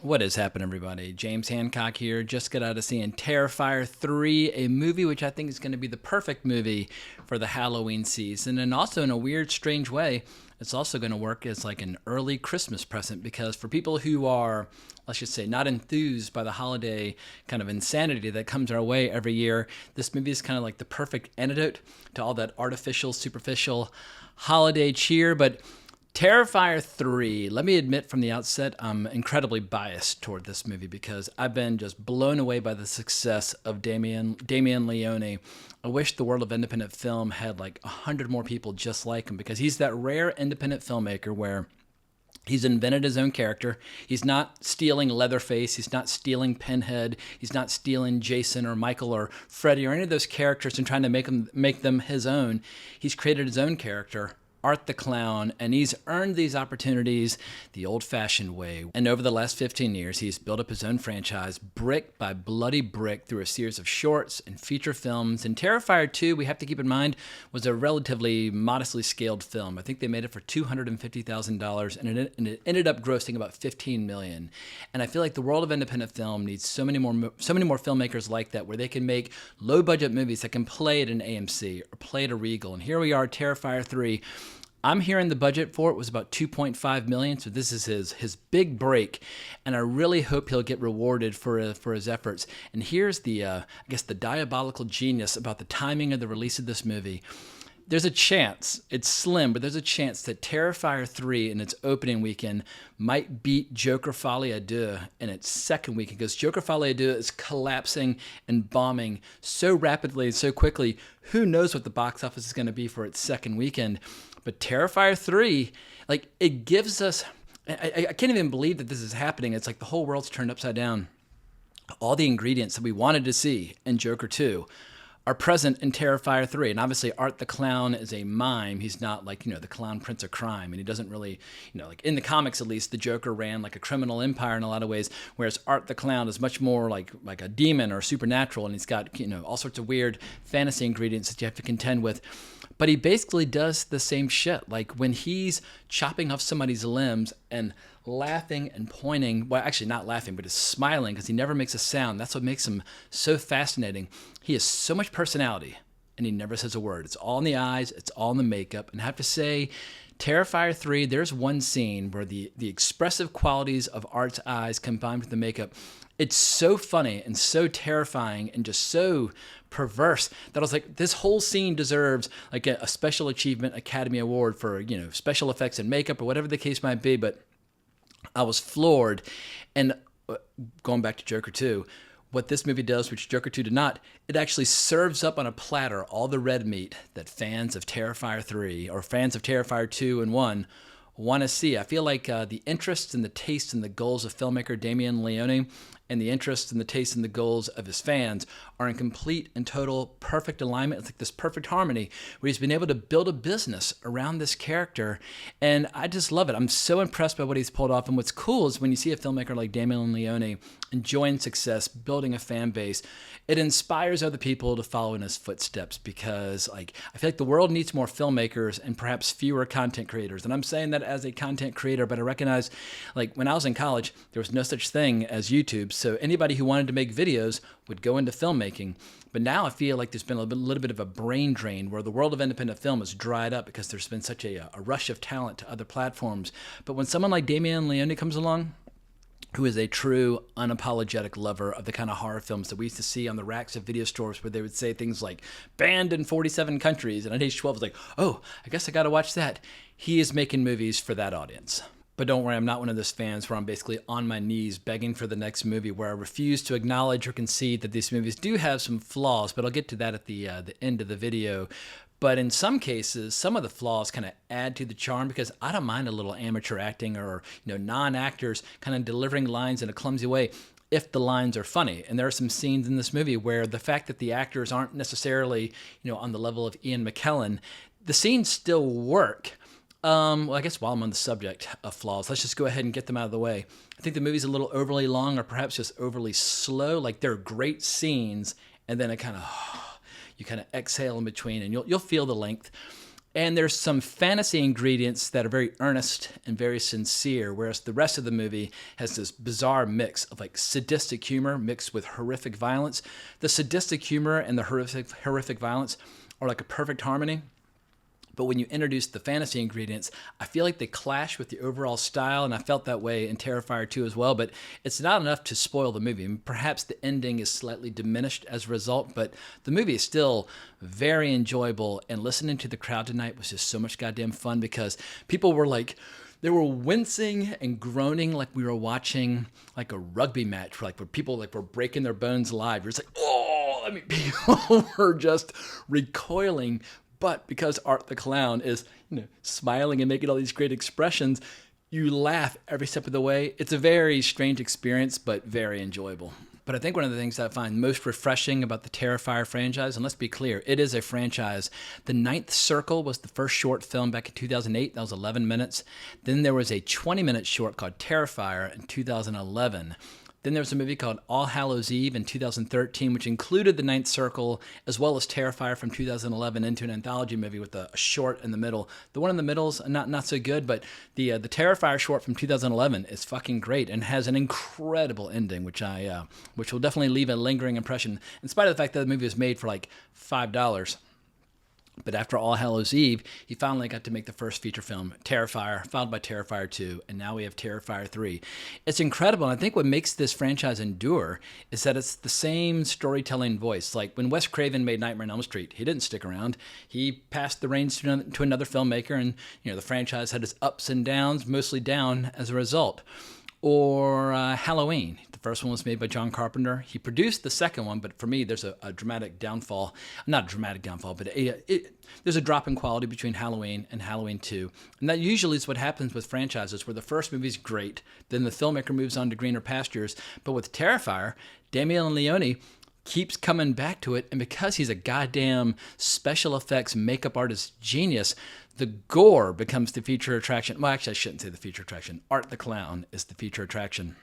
What is happening, everybody? James Hancock here. Just got out of seeing Terrifier 3, a movie which I think is going to be the perfect movie for the Halloween season. And also, in a weird, strange way, it's also going to work as like an early Christmas present because for people who are, let's just say, not enthused by the holiday kind of insanity that comes our way every year, this movie is kind of like the perfect antidote to all that artificial, superficial holiday cheer. But Terrifier 3, let me admit from the outset, I'm incredibly biased toward this movie because I've been just blown away by the success of Damien Leone. I wish the world of independent film had like 100 more people just like him because he's that rare independent filmmaker where he's invented his own character. He's not stealing Leatherface. He's not stealing Pinhead. He's not stealing Jason or Michael or Freddy or any of those characters and trying to make them his own. He's created his own character, Art the Clown, and he's earned these opportunities the old-fashioned way. And over the last 15 years, he's built up his own franchise, brick by bloody brick, through a series of shorts and feature films. And Terrifier 2, we have to keep in mind, was a relatively modestly scaled film. I think they made it for $250,000, and it ended up grossing about $15 million. And I feel like the world of independent film needs so many more filmmakers like that, where they can make low-budget movies that can play at an AMC or play at a Regal. And here we are, Terrifier 3. I'm hearing the budget for it was about $2.5 million, so this is his big break, and I really hope he'll get rewarded for his efforts. And here's the I guess the diabolical genius about the timing of the release of this movie. There's a chance, it's slim, but there's a chance that Terrifier 3 in its opening weekend might beat Joker Folie à Deux in its second weekend, because Joker Folie à Deux is collapsing and bombing so rapidly and so quickly. Who knows what the box office is going to be for its second weekend? But Terrifier 3, like, it gives us, I can't even believe that this is happening. It's like the whole world's turned upside down. All the ingredients that we wanted to see in Joker 2 are present in Terrifier 3. And obviously Art the Clown is a mime. He's not like, the clown prince of crime. And he doesn't really, like in the comics at least, the Joker ran like a criminal empire in a lot of ways, whereas Art the Clown is much more like a demon or supernatural, and he's got, all sorts of weird fantasy ingredients that you have to contend with. But he basically does the same shit. Like when he's chopping off somebody's limbs and laughing and pointing, well, actually not laughing, but is smiling because he never makes a sound. That's what makes him so fascinating. He has so much personality and he never says a word. It's all in the eyes. It's all in the makeup. And I have to say, Terrifier 3, there's one scene where the expressive qualities of Art's eyes combined with the makeup, it's so funny and so terrifying and just so perverse that I was like, this whole scene deserves like a Special Achievement Academy Award for, special effects and makeup or whatever the case might be. But I was floored. And going back to Joker 2, what this movie does, which Joker 2 did not, it actually serves up on a platter all the red meat that fans of Terrifier 3 or fans of Terrifier 2 and 1 want to see. I feel like the interests and the tastes and the goals of filmmaker Damien Leone and the interests and the tastes and the goals of his fans are in complete and total perfect alignment. It's like this perfect harmony where he's been able to build a business around this character. And I just love it. I'm so impressed by what he's pulled off. And what's cool is when you see a filmmaker like Damien Leone enjoying success, building a fan base, it inspires other people to follow in his footsteps because like I feel like the world needs more filmmakers and perhaps fewer content creators. And I'm saying that as a content creator, but I recognize like when I was in college, there was no such thing as YouTube. So anybody who wanted to make videos would go into filmmaking. But now I feel like there's been a little bit of a brain drain where the world of independent film has dried up because there's been such a rush of talent to other platforms. But when someone like Damien Leone comes along, who is a true unapologetic lover of the kind of horror films that we used to see on the racks of video stores where they would say things like banned in 47 countries, and at age 12 was like, oh, I guess I gotta watch that. He is making movies for that audience. But don't worry, I'm not one of those fans where I'm basically on my knees begging for the next movie, where I refuse to acknowledge or concede that these movies do have some flaws, but I'll get to that at the end of the video. But in some cases, some of the flaws kind of add to the charm because I don't mind a little amateur acting or non-actors kind of delivering lines in a clumsy way if the lines are funny. And there are some scenes in this movie where the fact that the actors aren't necessarily on the level of Ian McKellen, the scenes still work. Well, I guess while I'm on the subject of flaws, let's just go ahead and get them out of the way. I think the movie's a little overly long or perhaps just overly slow. Like there are great scenes and then it kind of... you kind of exhale in between and you'll feel the length. And there's some fantasy ingredients that are very earnest and very sincere, whereas the rest of the movie has this bizarre mix of like sadistic humor mixed with horrific violence. The sadistic humor and the horrific violence are like a perfect harmony. But when you introduce the fantasy ingredients, I feel like they clash with the overall style, and I felt that way in Terrifier 2 as well, but it's not enough to spoil the movie. Perhaps the ending is slightly diminished as a result, but the movie is still very enjoyable, and listening to the crowd tonight was just so much goddamn fun because people were like, they were wincing and groaning like we were watching like a rugby match, where people like were breaking their bones live. You're just like, oh, I mean, people were just recoiling. But because Art the Clown is, smiling and making all these great expressions, you laugh every step of the way. It's a very strange experience, but very enjoyable. But I think one of the things that I find most refreshing about the Terrifier franchise, and let's be clear, it is a franchise. The Ninth Circle was the first short film back in 2008. That was 11 minutes. Then there was a 20-minute short called Terrifier in 2011. Then there was a movie called All Hallows Eve in 2013, which included The Ninth Circle, as well as Terrifier from 2011 into an anthology movie with a short in the middle. The one in the middle is not so good, but the Terrifier short from 2011 is fucking great and has an incredible ending, which will definitely leave a lingering impression, in spite of the fact that the movie was made for like $5. But after All Hallows Eve, he finally got to make the first feature film, Terrifier, followed by Terrifier 2, and now we have Terrifier 3. It's incredible, and I think what makes this franchise endure is that it's the same storytelling voice. Like when Wes Craven made Nightmare on Elm Street, he didn't stick around. He passed the reins to another filmmaker, and the franchise had its ups and downs, mostly down as a result. Or Halloween. The first one was made by John Carpenter. He produced the second one, but for me, there's a dramatic downfall. Not a dramatic downfall, but there's a drop in quality between Halloween and Halloween 2. And that usually is what happens with franchises, where the first movie's great, then the filmmaker moves on to greener pastures. But with Terrifier, Damien Leone keeps coming back to it, and because he's a goddamn special effects makeup artist genius, the gore becomes the feature attraction. Well, actually, I shouldn't say the feature attraction. Art the Clown is the feature attraction.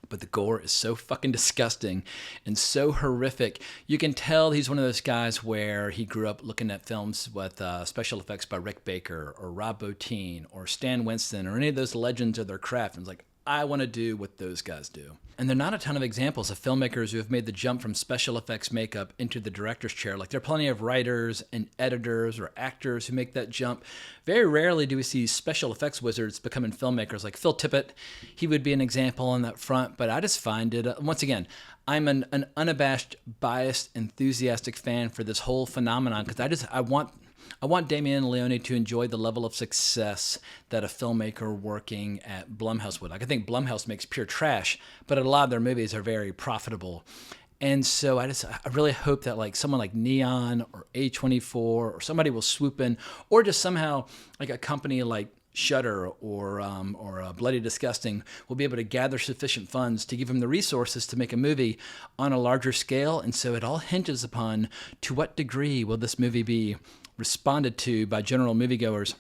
But the gore is so fucking disgusting and so horrific. You can tell he's one of those guys where he grew up looking at films with special effects by Rick Baker or Rob Bottin or Stan Winston or any of those legends of their craft. And it's like, I want to do what those guys do. And there are not a ton of examples of filmmakers who have made the jump from special effects makeup into the director's chair. Like there are plenty of writers and editors or actors who make that jump. Very rarely do we see special effects wizards becoming filmmakers. Like Phil Tippett, he would be an example on that front. But I just find it, once again, I'm an unabashed, biased, enthusiastic fan for this whole phenomenon because I want Damien Leone to enjoy the level of success that a filmmaker working at Blumhouse would. Like I think Blumhouse makes pure trash, but a lot of their movies are very profitable. And so I really hope that like someone like Neon or A24 or somebody will swoop in, or just somehow like a company like Shudder or Bloody Disgusting will be able to gather sufficient funds to give him the resources to make a movie on a larger scale. And so it all hinges upon to what degree will this movie be responded to by general moviegoers.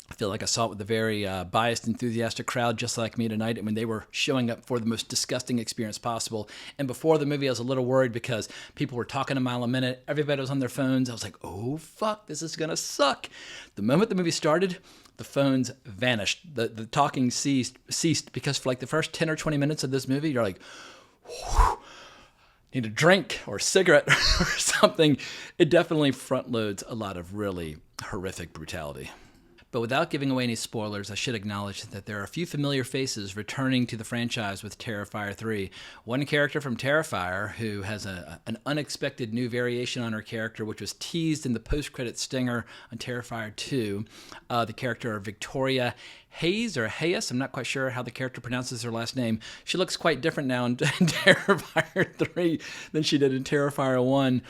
I feel like I saw it with a very biased, enthusiastic crowd just like me tonight, and when they were showing up for the most disgusting experience possible. And before the movie, I was a little worried because people were talking a mile a minute. Everybody was on their phones. I was like, oh, fuck, this is going to suck. The moment the movie started, the phones vanished. The talking ceased because for like the first 10 or 20 minutes of this movie, you're like, whew, need a drink or a cigarette or something. It definitely front loads a lot of really horrific brutality. But without giving away any spoilers, I should acknowledge that there are a few familiar faces returning to the franchise with Terrifier 3. One character from Terrifier who has an unexpected new variation on her character, which was teased in the post-credit stinger on Terrifier 2. The character of Victoria Hayes or Hayes, I'm not quite sure how the character pronounces her last name. She looks quite different now in Terrifier 3 than she did in Terrifier 1.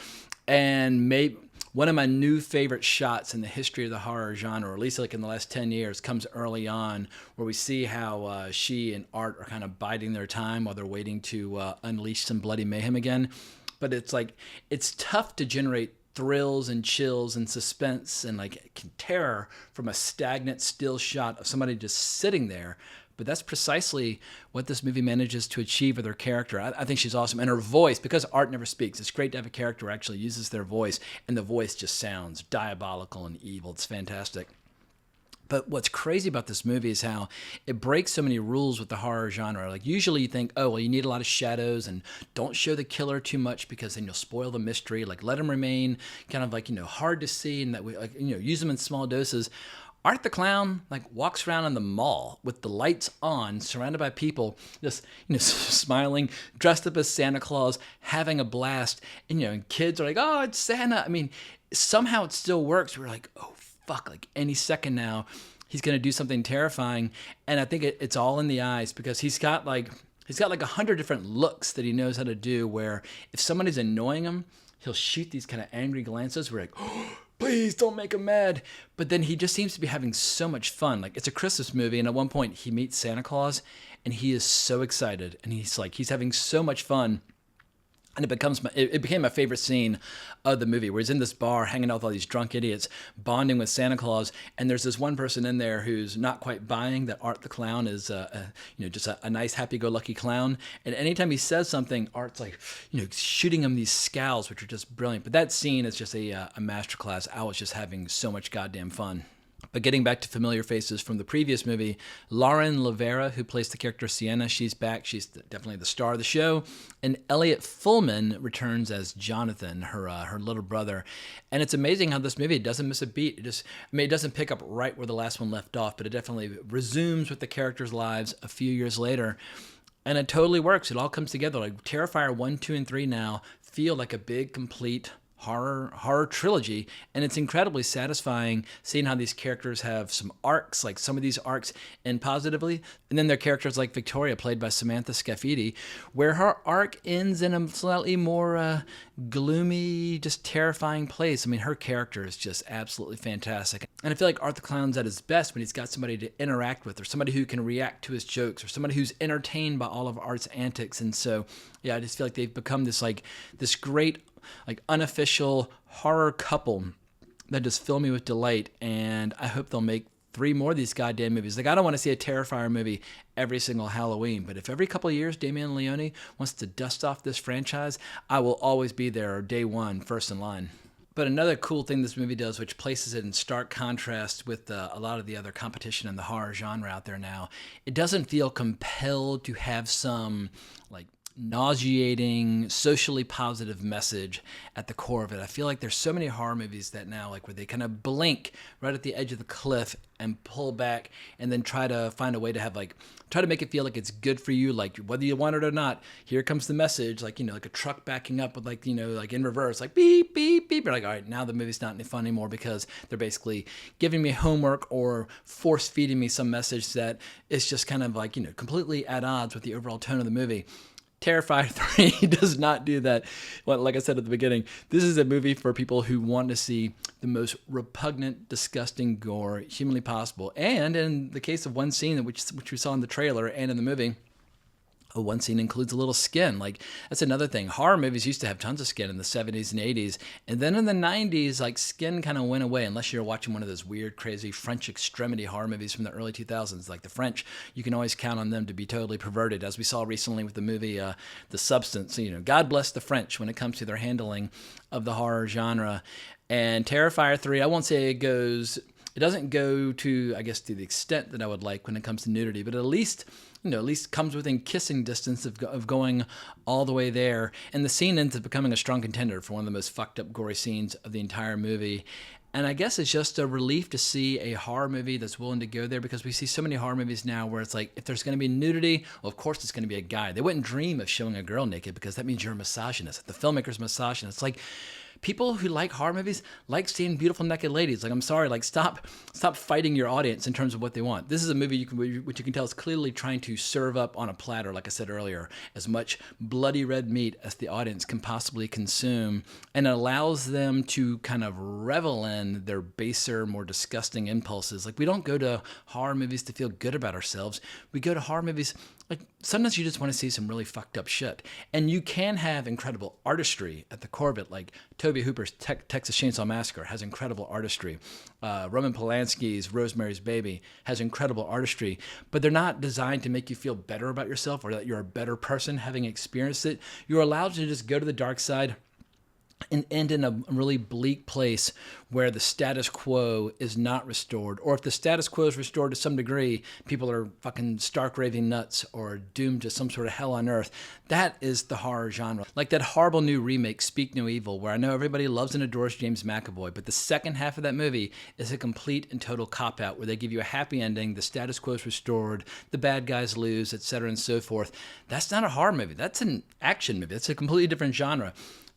And maybe one of my new favorite shots in the history of the horror genre, or at least like in the last 10 years, comes early on where we see how she and Art are kind of biding their time while they're waiting to unleash some bloody mayhem again. But it's like, it's tough to generate thrills and chills and suspense and like terror from a stagnant still shot of somebody just sitting there. But that's precisely what this movie manages to achieve with her character. I think she's awesome. And her voice, because art never speaks, it's great to have a character who actually uses their voice, and the voice just sounds diabolical and evil. It's fantastic. But what's crazy about this movie is how it breaks so many rules with the horror genre. Like usually you think, oh, well, you need a lot of shadows and don't show the killer too much because then you'll spoil the mystery. Like let them remain kind of like, hard to see, and that we use them in small doses. Art the Clown walks around in the mall with the lights on, surrounded by people, just smiling, dressed up as Santa Claus, having a blast, and kids are like, oh, it's Santa. I mean, somehow it still works. We're like, oh fuck, like any second now, he's gonna do something terrifying, and I think it's all in the eyes because he's got like 100 different looks that he knows how to do. Where if somebody's annoying him, he'll shoot these kind of angry glances. We're like, oh, please don't make him mad. But then he just seems to be having so much fun. Like it's a Christmas movie, and at one point he meets Santa Claus, and he is so excited, and he's having so much fun. And it became my favorite scene of the movie, where he's in this bar hanging out with all these drunk idiots, bonding with Santa Claus. And there's this one person in there who's not quite buying that Art the Clown is, just a nice, happy-go-lucky clown. And anytime he says something, Art's like, shooting him these scowls, which are just brilliant. But that scene is just a masterclass. I was just having so much goddamn fun. But getting back to familiar faces from the previous movie, Lauren Lavera, who plays the character Sienna, she's back. She's definitely the star of the show. And Elliot Fullman returns as Jonathan, her little brother. And it's amazing how this movie doesn't miss a beat. It doesn't pick up right where the last one left off, but it definitely resumes with the characters' lives a few years later. And it totally works. It all comes together. Like Terrifier 1, 2, and 3 now feel like a big, complete horror trilogy, and it's incredibly satisfying seeing how these characters have some arcs, like some of these arcs end positively, and then there are characters like Victoria, played by Samantha Scafidi, where her arc ends in a slightly more gloomy, just terrifying place. I mean, her character is just absolutely fantastic, and I feel like Art the Clown's at his best when he's got somebody to interact with, or somebody who can react to his jokes, or somebody who's entertained by all of Art's antics. And so yeah, I just feel like they've become this great unofficial horror couple that just fill me with delight, and I hope they'll make 3 more of these goddamn movies. Like, I don't want to see a Terrifier movie every single Halloween, but if every couple of years Damien Leone wants to dust off this franchise, I will always be there day one, first in line. But another cool thing this movie does, which places it in stark contrast with a lot of the other competition in the horror genre out there now, it doesn't feel compelled to have some nauseating, socially positive message at the core of it. I feel like there's so many horror movies that now, where they kind of blink right at the edge of the cliff and pull back, and then try to find a way to have try to make it feel like it's good for you, like whether you want it or not. Here comes the message, like a truck backing up with in reverse, like beep beep beep. You're like, all right, now the movie's not any fun anymore because they're basically giving me homework or force feeding me some message that is just kind of completely at odds with the overall tone of the movie. Terrifier 3 does not do that. Well, like I said at the beginning, this is a movie for people who want to see the most repugnant, disgusting gore humanly possible. And in the case of one scene, which we saw in the trailer and in the movie, one scene includes a little skin. That's another thing. Horror movies used to have tons of skin in the 70s and 80s. And then in the 90s, skin kind of went away, unless you're watching one of those weird, crazy French extremity horror movies from the early 2000s. Like the French, you can always count on them to be totally perverted, as we saw recently with the movie The Substance. God bless the French when it comes to their handling of the horror genre. And Terrifier 3, I won't say it doesn't go to, I guess, to the extent that I would like when it comes to nudity, but at least comes within kissing distance of going all the way there. And the scene ends up becoming a strong contender for one of the most fucked up, gory scenes of the entire movie. And I guess it's just a relief to see a horror movie that's willing to go there, because we see so many horror movies now where it's like, if there's going to be nudity, well, of course it's going to be a guy. They wouldn't dream of showing a girl naked because that means you're a misogynist. The filmmaker's misogynist. It's like, people who like horror movies like seeing beautiful naked ladies. I'm sorry, stop fighting your audience in terms of what they want. This is a movie which you can tell is clearly trying to serve up on a platter, like I said earlier, as much bloody red meat as the audience can possibly consume, and it allows them to kind of revel in than their baser, more disgusting impulses. Like, we don't go to horror movies to feel good about ourselves. We go to horror movies, like, sometimes you just want to see some really fucked up shit. And you can have incredible artistry at the core of it, like Tobe Hooper's Texas Chainsaw Massacre has incredible artistry. Roman Polanski's Rosemary's Baby has incredible artistry, but they're not designed to make you feel better about yourself or that you're a better person having experienced it. You're allowed to just go to the dark side and end in a really bleak place where the status quo is not restored. Or if the status quo is restored to some degree, people are fucking stark raving nuts or doomed to some sort of hell on earth. That is the horror genre. Like that horrible new remake, Speak No Evil, where I know everybody loves and adores James McAvoy, but the second half of that movie is a complete and total cop-out where they give you a happy ending, the status quo is restored, the bad guys lose, etc. and so forth. That's not a horror movie. That's an action movie. That's a completely different genre.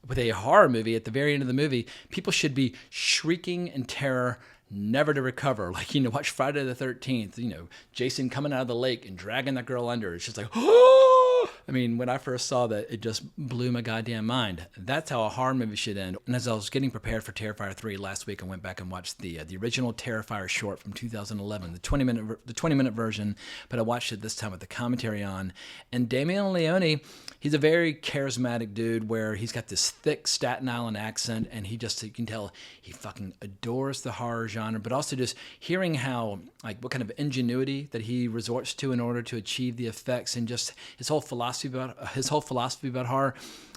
With a horror movie, at the very end of the movie, people should be shrieking in terror, never to recover. Like, watch Friday the 13th, Jason coming out of the lake and dragging that girl under. It's just like, oh! I mean, when I first saw that, it just blew my goddamn mind. That's how a horror movie should end. And as I was getting prepared for Terrifier 3 last week, I went back and watched the original Terrifier short from 2011, the 20-minute version, but I watched it this time with the commentary on. And Damien Leone, he's a very charismatic dude where he's got this thick Staten Island accent, and you can tell he fucking adores the horror genre, but also just hearing how, like, what kind of ingenuity that he resorts to in order to achieve the effects, and just his whole philosophy about horror.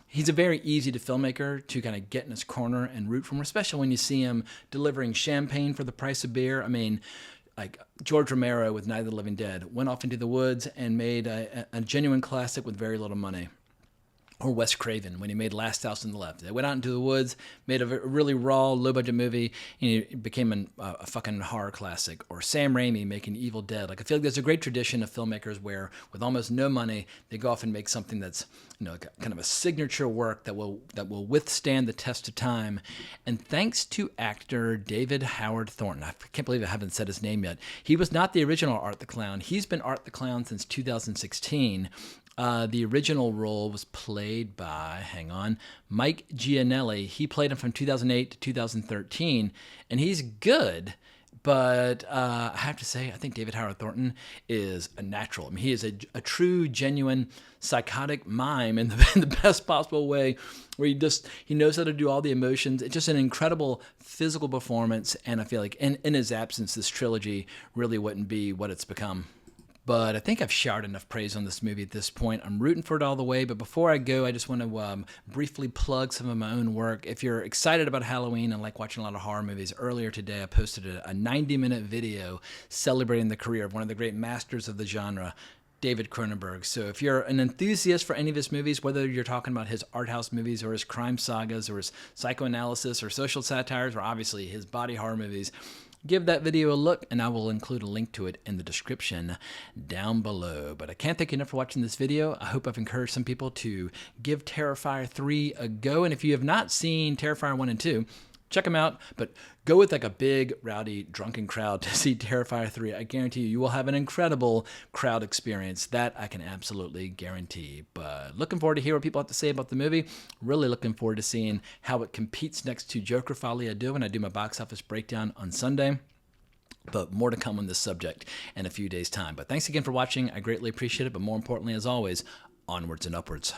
He's a very easy to filmmaker to kind of get in his corner and root for him, especially when you see him delivering champagne for the price of beer. I mean, like George Romero with Night of the Living Dead went off into the woods and made a genuine classic with very little money. Or Wes Craven when he made Last House on the Left. They went out into the woods, made a really raw, low-budget movie, and it became a fucking horror classic. Or Sam Raimi making Evil Dead. Like, I feel like there's a great tradition of filmmakers where, with almost no money, they go off and make something that's, kind of a signature work that will withstand the test of time. And thanks to actor David Howard Thornton, I can't believe I haven't said his name yet. He was not the original Art the Clown. He's been Art the Clown since 2016. The original role was played by, Mike Gianelli. He played him from 2008 to 2013, and he's good. But I have to say, I think David Howard Thornton is a natural. I mean, he is a true, genuine, psychotic mime in the best possible way, where he knows how to do all the emotions. It's just an incredible physical performance, and I feel like in his absence, this trilogy really wouldn't be what it's become. But I think I've showered enough praise on this movie at this point. I'm rooting for it all the way. But before I go, I just want to briefly plug some of my own work. If you're excited about Halloween and like watching a lot of horror movies, earlier today I posted a 90-minute video celebrating the career of one of the great masters of the genre, David Cronenberg. So if you're an enthusiast for any of his movies, whether you're talking about his art house movies or his crime sagas or his psychoanalysis or social satires or obviously his body horror movies, give that video a look, and I will include a link to it in the description down below. But I can't thank you enough for watching this video. I hope I've encouraged some people to give Terrifier 3 a go. And if you have not seen Terrifier 1 and 2, check them out, but go with like a big, rowdy, drunken crowd to see Terrifier 3. I guarantee you will have an incredible crowd experience. That I can absolutely guarantee. But looking forward to hear what people have to say about the movie. Really looking forward to seeing how it competes next to Joker Folie à Deux when I do my box office breakdown on Sunday. But more to come on this subject in a few days' time. But thanks again for watching. I greatly appreciate it. But more importantly, as always, onwards and upwards.